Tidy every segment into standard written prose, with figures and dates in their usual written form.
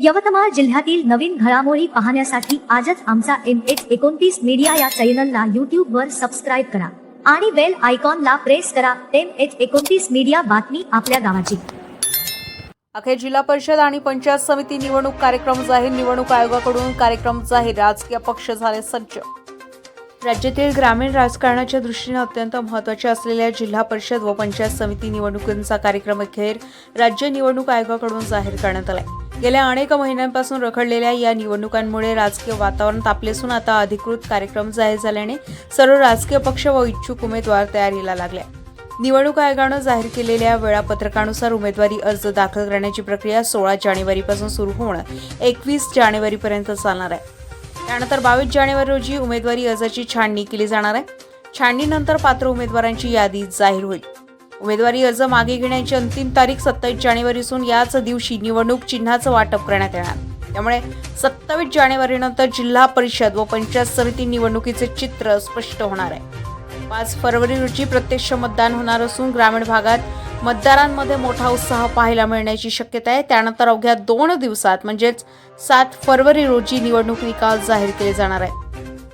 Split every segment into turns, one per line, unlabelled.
यवतमाळ जिल्ह्यातील नवीन घडामोडी पाहण्यासाठी आजच आमचा MH29 मीडिया या चॅनलला यूट्यूबवर सबस्क्राईब करा आणि बेल आयकॉनला प्रेस करा। MH29 मीडिया, बातमी आपल्या गावाची।
अखेर जिल्हा परिषद आणि पंचायत समिती निवडणूक कार्यक्रम जाहीर। निवडणूक आयोगाकडून कार्यक्रम जाहीर। राजकीय पक्ष झाले सज्ज। राज्यातील ग्रामीण राजकारणाच्या दृष्टीने अत्यंत महत्त्वाच्या असलेल्या जिल्हा परिषद व पंचायत समिती निवडणुकींचा कार्यक्रम अखेर राज्य निवडणूक आयोगाकडून जाहीर करण्यात आला। गेल्या अनेक महिन्यांपासून रखडलेल्या या निवडणुकांमुळे राजकीय वातावरण तापले असून आता अधिकृत कार्यक्रम जाहीर झाल्याने सर्व राजकीय पक्ष व इच्छुक उमेदवार तयारीला लागले। निवडणूक आयोगाने जाहीर केलेल्या वेळापत्रकानुसार उमेदवारी अर्ज दाखल करण्याची प्रक्रिया 16 जानेवारीपासून सुरू होऊन 21 जानेवारीपर्यंत चालणार आहे। त्यानंतर 22 जानेवारी रोजी उमेदवारी अर्जाची छाननी केली जाणार आहे। छाननीनंतर पात्र उमेदवारांची यादी जाहीर होईल। उमेदवारी अर्ज मागे घेण्याची अंतिम तारीख 27 जानेवारी असून याच दिवशी निवडणूक चिन्हाचं वाटप करण्यात येणार। त्यामुळे 27 जानेवारीनंतर जिल्हा परिषद व पंचायत समिती निवडणुकीचे चित्र स्पष्ट होणार आहे। 5 फरवरी रोजी प्रत्यक्ष मतदान होणार असून ग्रामीण भागात मतदारांमध्ये मोठा उत्साह पाहायला मिळण्याची शक्यता आहे। त्यानंतर अवघ्या 2 दिवसात म्हणजेच 7 फरवरी रोजी निवडणूक निकाल जाहीर केले जाणार आहे।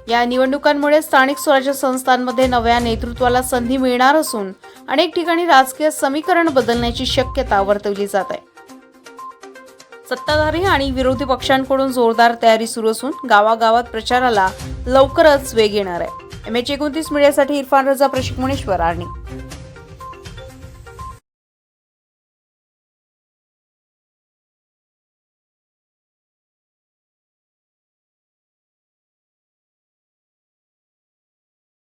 या निवडणुकांमुळे स्थानिक स्वराज्य संस्थांमध्ये नव्या नेतृत्वाला संधी मिळणार असून अनेक ठिकाणी राजकीय समीकरण बदलण्याची शक्यता वर्तवली जात आहे। सत्ताधारी आणि विरोधी पक्षांकडून जोरदार तयारी सुरू असून गावागावात प्रचाराला लवकरच वेग येणार आहे। MH29 मीडियासाठी इरफान रजा, प्रशिक मुनेश्वर, आर्णी।